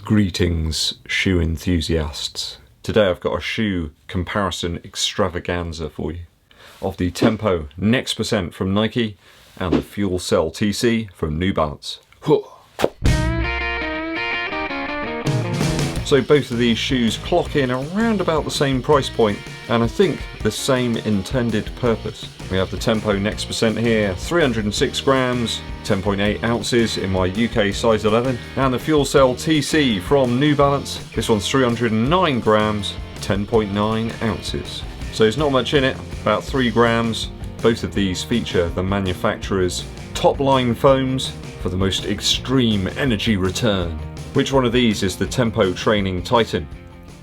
Greetings, shoe enthusiasts. Today I've got a shoe comparison extravaganza for you of the Tempo Next Percent from Nike and the Fuelcell TC from New Balance. So both of these shoes clock in around about the same price point and I think the same intended purpose. We have the Tempo Next Percent here, 306 grams, 10.8 ounces in my UK size 11, and the Fuelcell TC from New Balance. This one's 309 grams, 10.9 ounces. So there's not much in it, about 3 grams. Both of these feature the manufacturer's top line foams for the most extreme energy return. Which one of these is the Tempo Training Titan?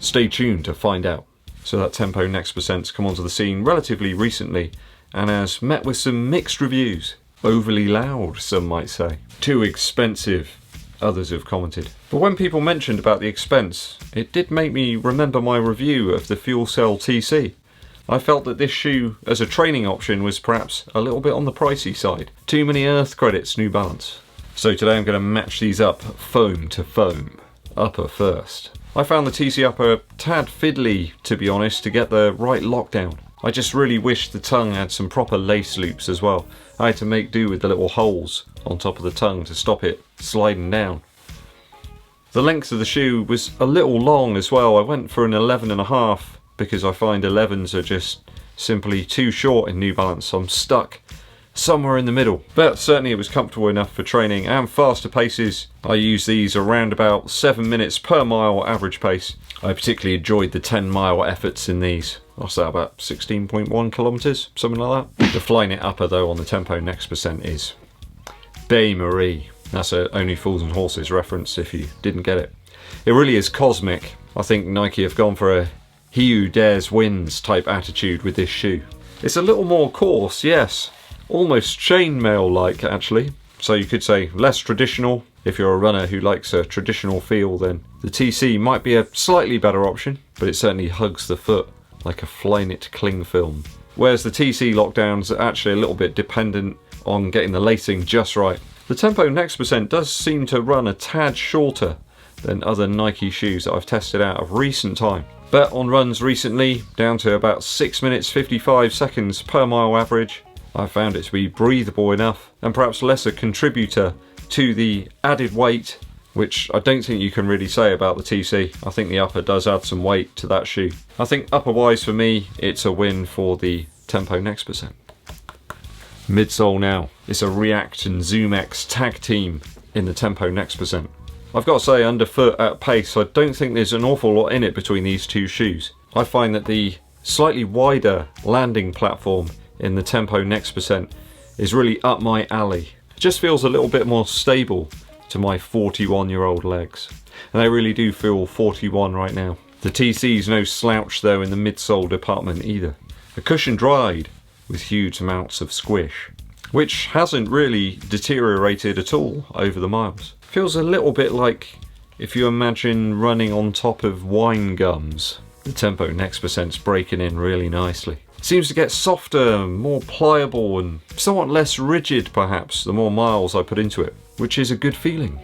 Stay tuned to find out. So that Tempo Next Percent's come onto the scene relatively recently and has met with some mixed reviews. Overly loud, some might say. Too expensive, others have commented. But when people mentioned about the expense, it did make me remember my review of the Fuelcell TC. I felt that this shoe as a training option was perhaps a little bit on the pricey side. Too many earth credits, New Balance. So today I'm going to match these up foam to foam. Upper first. I found the TC upper a tad fiddly, to be honest, to get the right lockdown. I just really wish the tongue had some proper lace loops as well. I had to make do with the little holes on top of the tongue to stop it sliding down. The length of the shoe was a little long as well. I went for an 11.5 because I find 11s are just simply too short in New Balance. I'm stuck somewhere in the middle, but certainly it was comfortable enough for training and faster paces. I use these around about 7 minutes per mile average pace. I particularly enjoyed the 10-mile efforts in these. What's that, about 16.1 kilometers, something like that? The Flyknit upper though on the Tempo Next Percent is Bay Marie. That's a Only Fools and Horses reference if you didn't get it. It really is cosmic. I think Nike have gone for a he who dares wins type attitude with this shoe. It's a little more coarse, yes. Almost chainmail-like actually, so you could say less traditional. If you're a runner who likes a traditional feel, then the TC might be a slightly better option, but it certainly hugs the foot like a Flyknit cling film. Whereas the TC lockdowns are actually a little bit dependent on getting the lacing just right. The Tempo Next Percent does seem to run a tad shorter than other Nike shoes that I've tested out of recent time. But on runs recently, down to about 6 minutes 55 seconds per mile average, I found it to be breathable enough and perhaps less a contributor to the added weight, which I don't think you can really say about the TC. I think the upper does add some weight to that shoe. I think upper wise for me, it's a win for the Tempo Next Percent. Midsole now. It's a React and ZoomX tag team in the Tempo Next Percent. I've got to say, underfoot at pace, I don't think there's an awful lot in it between these two shoes. I find that the slightly wider landing platform in the Tempo Next Percent is really up my alley. It just feels a little bit more stable to my 41-year-old legs. And they really do feel 41 right now. The TC's no slouch though in the midsole department either. A cushioned ride with huge amounts of squish, which hasn't really deteriorated at all over the miles. Feels a little bit like if you imagine running on top of wine gums. The Tempo Next Percent's breaking in really nicely. Seems to get softer, more pliable and somewhat less rigid perhaps the more miles I put into it, which is a good feeling,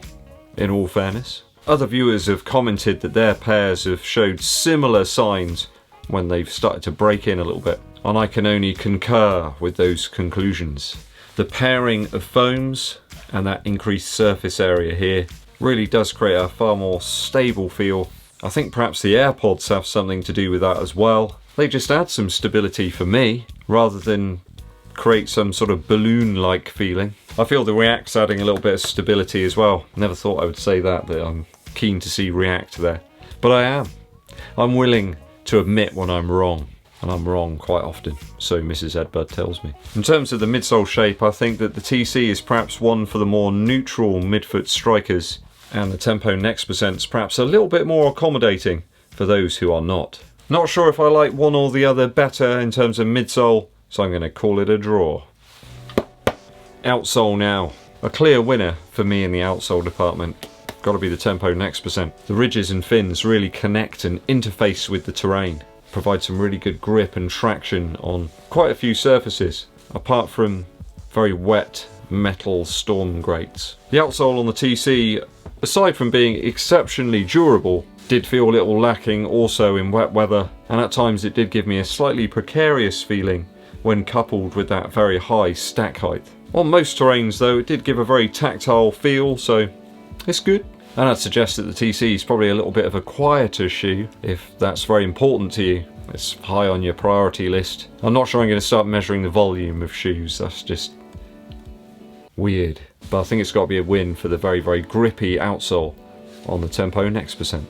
in all fairness. Other viewers have commented that their pairs have showed similar signs when they've started to break in a little bit, and I can only concur with those conclusions. The pairing of foams and that increased surface area here really does create a far more stable feel. I think perhaps the AirPods have something to do with that as well. They just add some stability for me, rather than create some sort of balloon-like feeling. I feel the React's adding a little bit of stability as well. Never thought I would say that I'm keen to see React there. But I am. I'm willing to admit when I'm wrong, and I'm wrong quite often, so Mrs. Eddbud tells me. In terms of the midsole shape, I think that the TC is perhaps one for the more neutral midfoot strikers, and the Tempo Next Percent's perhaps a little bit more accommodating for those who are not. Not sure if I like one or the other better in terms of midsole, so I'm going to call it a draw. Outsole now. A clear winner for me in the outsole department. Got to be the Tempo Next Percent. The ridges and fins really connect and interface with the terrain. Provide some really good grip and traction on quite a few surfaces. Apart from very wet, metal storm grates. The outsole on the TC, aside from being exceptionally durable, did feel a little lacking also in wet weather, and at times it did give me a slightly precarious feeling when coupled with that very high stack height. On most terrains though, it did give a very tactile feel, so it's good. And I'd suggest that the TC is probably a little bit of a quieter shoe if that's very important to you. It's high on your priority list. I'm not sure I'm going to start measuring the volume of shoes, that's just weird. But I think it's got to be a win for the very, very grippy outsole on the Tempo Next Percent.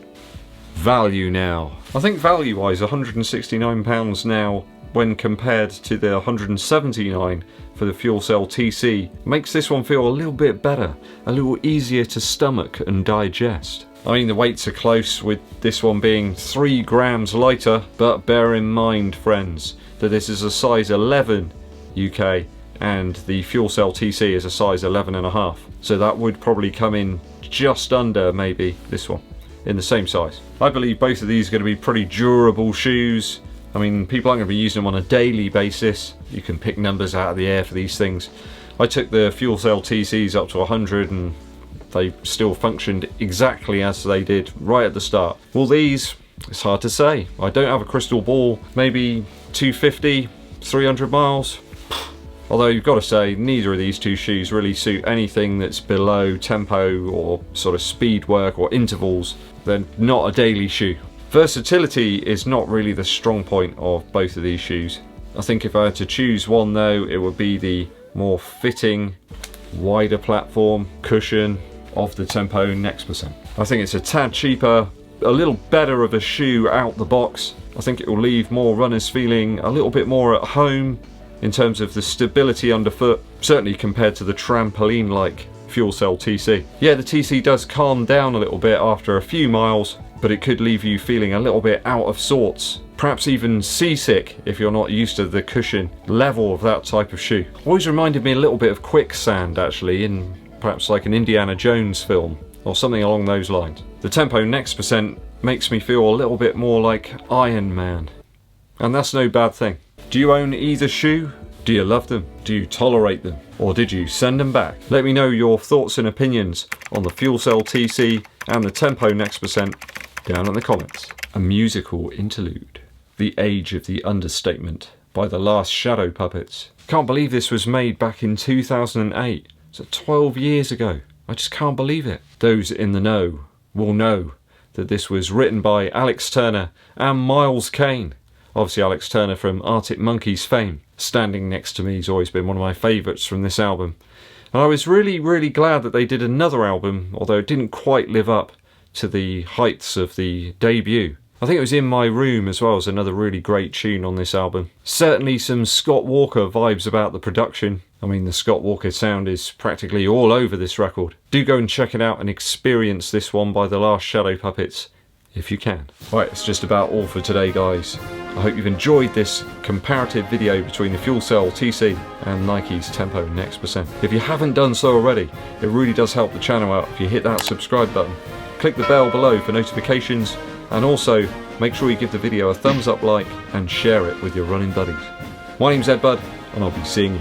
Value now. I think value wise £169 now when compared to the £179 for the Fuelcell TC makes this one feel a little bit better, a little easier to stomach and digest. I mean, the weights are close, with this one being 3 grams lighter, but bear in mind friends that this is a size 11 UK and the Fuelcell TC is a size 11.5, so that would probably come in just under maybe this one in the same size. I believe both of these are going to be pretty durable shoes. I mean, people aren't going to be using them on a daily basis. You can pick numbers out of the air for these things. I took the Fuelcell TCs up to 100 and they still functioned exactly as they did right at the start. Well, these, it's hard to say. I don't have a crystal ball. Maybe 250, 300 miles. Although you've got to say, neither of these two shoes really suit anything that's below tempo or sort of speed work or intervals. They're not a daily shoe. Versatility is not really the strong point of both of these shoes. I think if I had to choose one though, it would be the more fitting, wider platform, cushion of the Tempo Next Percent. I think it's a tad cheaper, a little better of a shoe out the box. I think it will leave more runners feeling a little bit more at home in terms of the stability underfoot, certainly compared to the trampoline-like Fuelcell TC. Yeah, the TC does calm down a little bit after a few miles, but it could leave you feeling a little bit out of sorts, perhaps even seasick if you're not used to the cushion level of that type of shoe. Always reminded me a little bit of quicksand actually, in perhaps like an Indiana Jones film or something along those lines. The Tempo Next Percent makes me feel a little bit more like Iron Man, and that's no bad thing. Do you own either shoe? Do you love them? Do you tolerate them? Or did you send them back? Let me know your thoughts and opinions on the Fuelcell TC and the Tempo Next Percent down in the comments. A musical interlude. The Age of the Understatement by the Last Shadow Puppets. Can't believe this was made back in 2008. So 12 years ago. I just can't believe it. Those in the know will know that this was written by Alex Turner and Miles Kane. Obviously Alex Turner from Arctic Monkeys fame. Standing Next to Me has always been one of my favourites from this album. And I was really, really glad that they did another album, although it didn't quite live up to the heights of the debut. I think it was In My Room as well as another really great tune on this album. Certainly some Scott Walker vibes about the production. I mean, the Scott Walker sound is practically all over this record. Do go and check it out and experience this one by the Last Shadow Puppets if you can. Right, it's just about all for today, guys. I hope you've enjoyed this comparative video between the Fuelcell TC and Nike's Tempo Next Percent. If you haven't done so already, it really does help the channel out if you hit that subscribe button. Click the bell below for notifications, and also make sure you give the video a thumbs up like and share it with your running buddies. My name's Ed Bud, and I'll be seeing you